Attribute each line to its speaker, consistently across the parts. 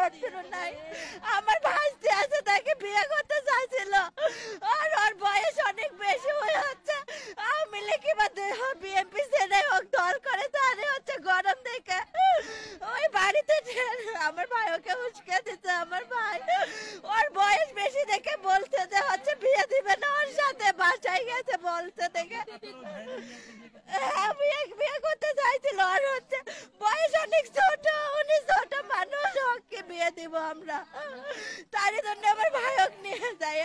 Speaker 1: শত্রু নাই। আমার ভাইস্তি আছে, তাকে বিয়ে করতে চাইছিল, আর ওর বয়স অনেক বেশি হয়ে হচ্ছে। আওয়ামী লীগ বা বিএনপি সেনে হোক দল করে, তাহলে হচ্ছে গরম দেখে ওই বাড়িতে আমার ভাই ওকে উস্কে দিতে। আমার ভাই ওর বয়স বেশি দেখে বলছে যে হচ্ছে বিয়ে দিবে না ওর সাথে, বাসায় গেছে বলছে দেখে বিয়ে করতে চাইছিল। আর হচ্ছে বয়স অনেক ছোট, উনি ছোট মানুষ, ওকে বিয়ে দিব আমরা, তারই জন্য আমার ভাইক নিয়ে যায়।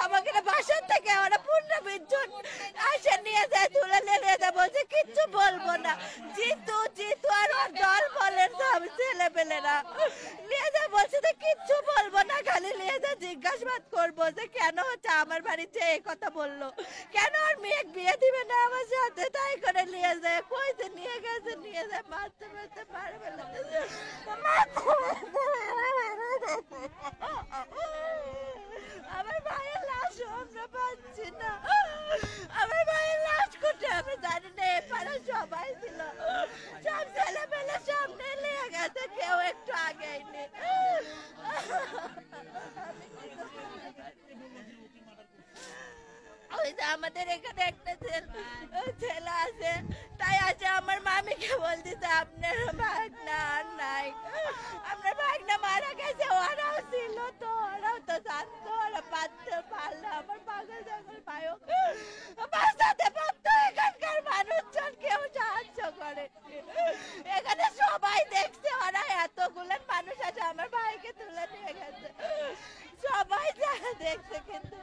Speaker 1: আমাকে বাসার থেকে ওরা 15-20 জন আসে নিয়ে যায়, তুলে নিয়ে যায়, বলছে কিচ্ছু বলবো না। জিতু জিতু আর ওর দল বলেন সব ছেলে পেলেরা নিয়ে যায়, বলছে যে কিচ্ছু বলবো না, খালি নিয়ে যায় জিজ্ঞাসাবাদ করবো যে কেন হচ্ছে আমার বাড়িতে এই কথা বললো, কেন আর মেয়ে বিয়ে দিবে না আমার সাথে, তাই করে নিয়ে যায়। কইতে নিয়ে গেছে, নিয়ে যায় মারতে মারতে পারবে না। আমার ভাইয়ের লাশ আমরা পাচ্ছি না, আমার ভাইয়ের লাশ কোথায় আমি জানি না। এপারে সবাই ছিল, সব ছেলে পেলে সামনে নিয়ে গেছে, কেউ একটু আগেইনি। ওই যে আমাদের এখানে একটা ছেলে আছে, তাই আছে আমার মামিকে বলতেছে আপনার ভাগনা আর নাই, আপনার ভাগনা মারা গেছে। ওরাও ছিল তো, ওরাও তো জানতো, ওরা বাঁচতে পারলো। আমার পাগল জঙ্গল ভাইও বাঁচাতে পারতো। এখানকার মানুষজন কেউ সাহায্য করে, এখানে সবাই দেখছে, ওরা এতগুলো মানুষ আছে আমার ভাইকে তুলে নিয়ে গেছে, সবাই যারা দেখছে, কিন্তু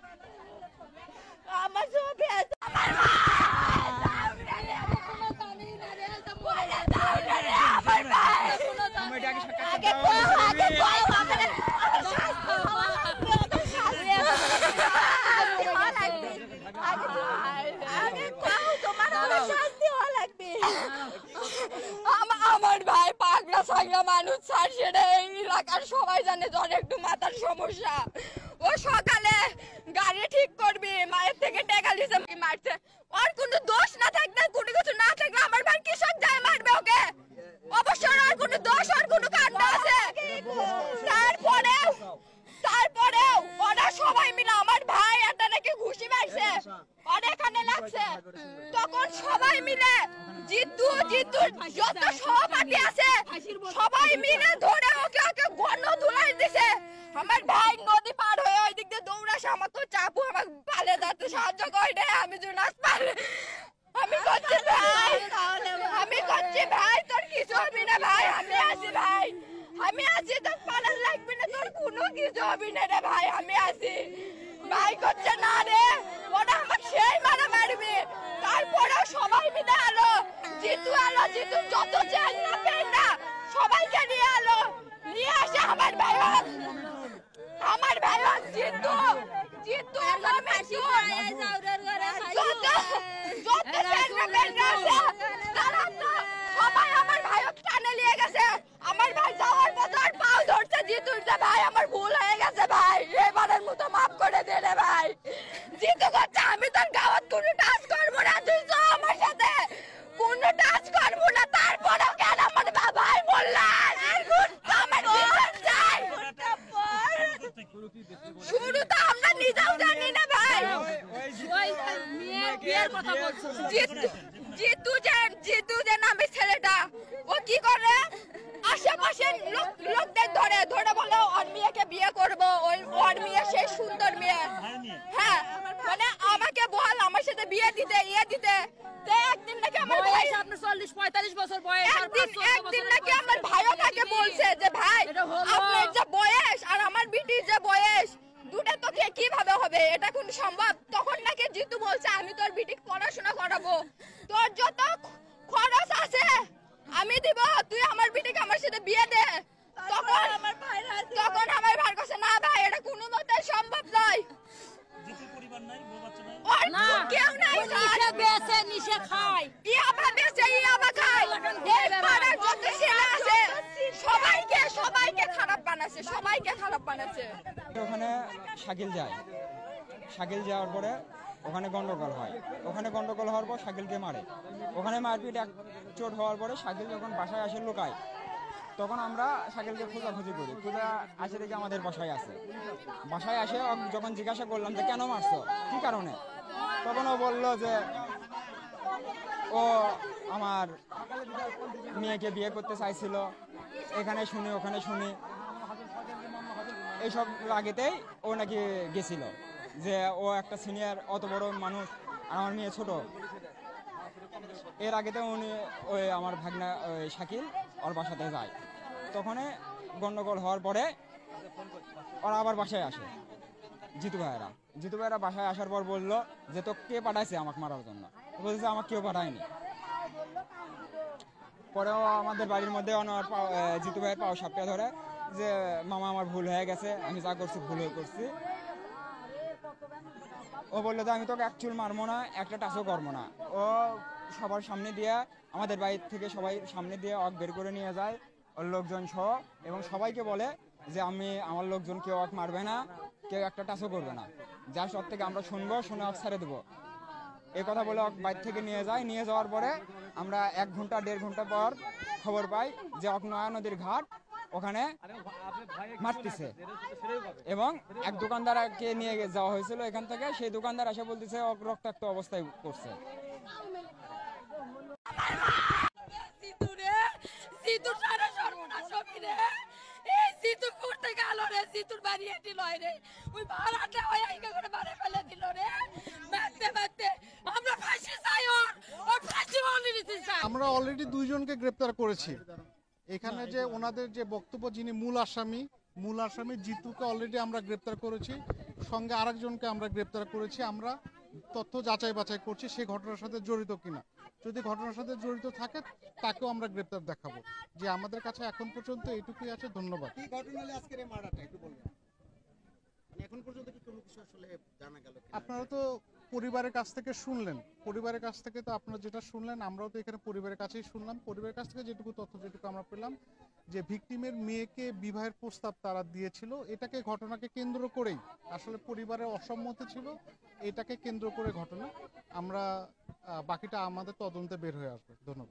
Speaker 1: আমার ছবি আছে। আমার
Speaker 2: আমার ভাই পাগলা সাগলা মানুষ, স্যার সেটা এই এলাকার সবাই জানে যে একটু মাথার সমস্যা। ও সকালে গাড়ি ঠিক করবি, মায়ের থেকে টাকা দিছে, মারছে। ওর কোনো দোষ না থাকলে, কোনো কিছু না থাকলে আমার ভাই কৃষক যায় মারবে ওকে? অবশ্যই আর কোনো দোষ, আর কোনো কাণ্ড আছে। তারপরেও ওরা সবাই মিলে আমার ভাই একটা নাকি ঘুষি মারছে, ওর এখানে লাগছে, তখন সবাই মিলে জিতু যত সহপাঠী আছে সবাই মিলে ধরে ওকে গণ ধুলাই দিছে। আমার ভাই নদী পার হয়ে ওই দিক দিয়ে দৌড়াছে, আমার তো চাপু আমাকে পালে যাতে সাহায্য করে দেয়। আমি জুনাস পারে আমি করছি ভাই, তোর কিছু হবি না ভাই, আমি আছি ভাই, আমি আছি, তোর পালার লাগবে না, তোর কোনো কিছু হবি না রে ভাই, আমি আছি ভাই। করছে না রে, ওরা আমার সেই মারা মারবে। তারপরেও সবাই মিলে আলো, জিতু যত চাই না পেন না সবাইকে নিয়ে আলো, নিয়ে আসে আমার ভাই জিতু সবাই আমার ভাইকে টানে নিয়ে গেছে। আমার ভাই যাওয়ার পথে আর পাও ধরছে জিতু, ভাই আমার ভুল হয়ে গেছে ভাই, এবারের মতো মাফ করে দে রে ভাই। জিতু করছে আমি তোর গাওয়াত কোনো টাচ করবো না, তুই তো আমার সাথে কোনো টাচ করবো না। তারপরেও কেন আমার ভাই বললেন আমার বিচার চাই? শুরু তো আমরা নিজেও জানি না ভাই। জিতু যে নামে ছেলেটা, ও কি করে আশেপাশের লোকদের ধরে বলে ওর মেয়েকে বিয়ে করবো, ওর মেয়ে সেই সুন্দর মেয়ে। হ্যাঁ মানে আমাকে বল আমার সাথে বিয়ে দিতে একদিন নাকি আমার ভাই
Speaker 3: 40-45 বছর বয়স,
Speaker 2: একদিন নাকি আমার ভাইও তাকে বলছে যে ভাই আপনার যে বয়স আর আমার বিটির যে বয়স দুটো তো কিভাবে হবে, এটা কোন সম্ভব? তখন নাকি জিতু বলছে আমি তোর বিটিকে পড়াশোনা করাবো, তোর যত খরচ আছে আমি দিব, তুই আমার বিটিকে আমার সাথে বিয়ে দে। তখন আমার ভাই কাছে না ভাই এটা কোনো মতে সম্ভব নয়। কেউ নাই,
Speaker 3: নিশে খায়,
Speaker 2: ইয়াবা বেচে ইয়াবা খায়, এই পাড়ার যত ছেলে আছে সবাইকে খারাপ বানাচ্ছে।
Speaker 4: ওখানে শাকিল যাওয়ার পরে ওখানে গন্ডগোল হয়, হওয়ার পর শাকিলকে মারে, ওখানে মারপিট এক চোট হওয়ার পরে শাকিল যখন বাসায় আসে লুকায়, তখন আমরা শাকিলকে খোঁজাখুঁজি করি, খোঁজা আসে দেখি আমাদের বাসায় আছে। বাসায় আসে যখন জিজ্ঞাসা করলাম যে কেন মারছো, কি কারণে, তখন ও বললো যে ও আমার মেয়েকে বিয়ে করতে চাইছিল, এখানে শুনি ওখানে শুনি, এইসব লাগেতেই ও নাকি গেছিল, যে ও একটা সিনিয়র, অত বড় মানুষ, আর আমার মেয়ে ছোট। এর আগেতে উনি ওই আমার ভাগনা ওই শাকিল ওর বাসাতে যায়, তখন গন্ডগোল হওয়ার পরে ওরা আবার বাসায় আসে। জিতু ভাইয়েরা বাসায় আসার পর বললো যে তো কে পাঠাইছে আমাকে মারার জন্য, বলছে আমাকে কেউ পাঠায়নি। পরেও আমাদের বাড়ির মধ্যে জিতু ভাইয়ের পাও সাপটা ধরে যে মামা আমার ভুল হয়ে গেছে, আমি যা করছি ভুল হয়ে করছি। ও বললো যে আমি তোকে এক চুল মারবো না, একটা টাচও করবো না। ও সবার সামনে দিয়ে, আমাদের বাড়ির থেকে সবাই সামনে দিয়ে অক বের করে নিয়ে যায় ওর লোকজন সহ, এবং সবাইকে বলে যে আমার লোকজন কেউ অক মারবে না, কেউ একটা টাচও করবে না, যা সব থেকে আমরা শুনবো, শুনে অক ছেড়ে দেবো, এই কথা বলে বাইরে থেকে নিয়ে যায়। নিয়ে যাওয়ার পরে আমরা 1 ঘন্টা 1.5 ঘন্টা পর খবর পাই যে অকনয়া নদীর ঘাট ওখানে মারতেছে, এবং এক দোকানদারকে নিয়ে যাওয়া হয়েছিল এখান থেকে। সেই দোকানদার এসে বলতেছে রক্তাক্ত অবস্থায় করছে।
Speaker 5: আমরা অলরেডি 2 জনকে গ্রেপ্তার করেছি। এখানে যে ওনাদের যে বক্তব্য, যিনি মূল আসামি জিতুকে অলরেডি আমরা গ্রেপ্তার করেছি, সঙ্গে আরেকজনকে আমরা গ্রেপ্তার করেছি। আমরা তথ্য যাচাই বাছাই করছি সে ঘটনার সাথে জড়িত কিনা। যদি ঘটনার সাথে জড়িত থাকে তাকেও আমরা গ্রেপ্তার দেখাবো। যে আমাদের কাছে এখন পর্যন্ত এইটুকুই আছে। ধন্যবাদ।
Speaker 6: কি ঘটনা হলো আজকের এই মার্ডারটা একটু বলবেন? মানে এখন পর্যন্ত কি কোনো কিছু আসলে জানা গেল কিনা?
Speaker 5: আপনারা তো পরিবারের কাছ থেকে শুনলেন, পরিবারের কাছ থেকে তো আপনারা যেটা শুনলেন আমরাও তো এখানে পরিবারের কাছেই শুনলাম। পরিবারের কাছ থেকে যেটুকু আমরা পেলাম যে ভিকটিমের মেয়েকে বিবাহের প্রস্তাব তারা দিয়েছিল, এটাকে ঘটনাকে কেন্দ্র করেই, আসলে পরিবারের অসম্মতি ছিল, এটাকে কেন্দ্র করে ঘটনা। আমরা বাকিটা আমাদের তদন্তে বের হয়ে আসবে। ধন্যবাদ।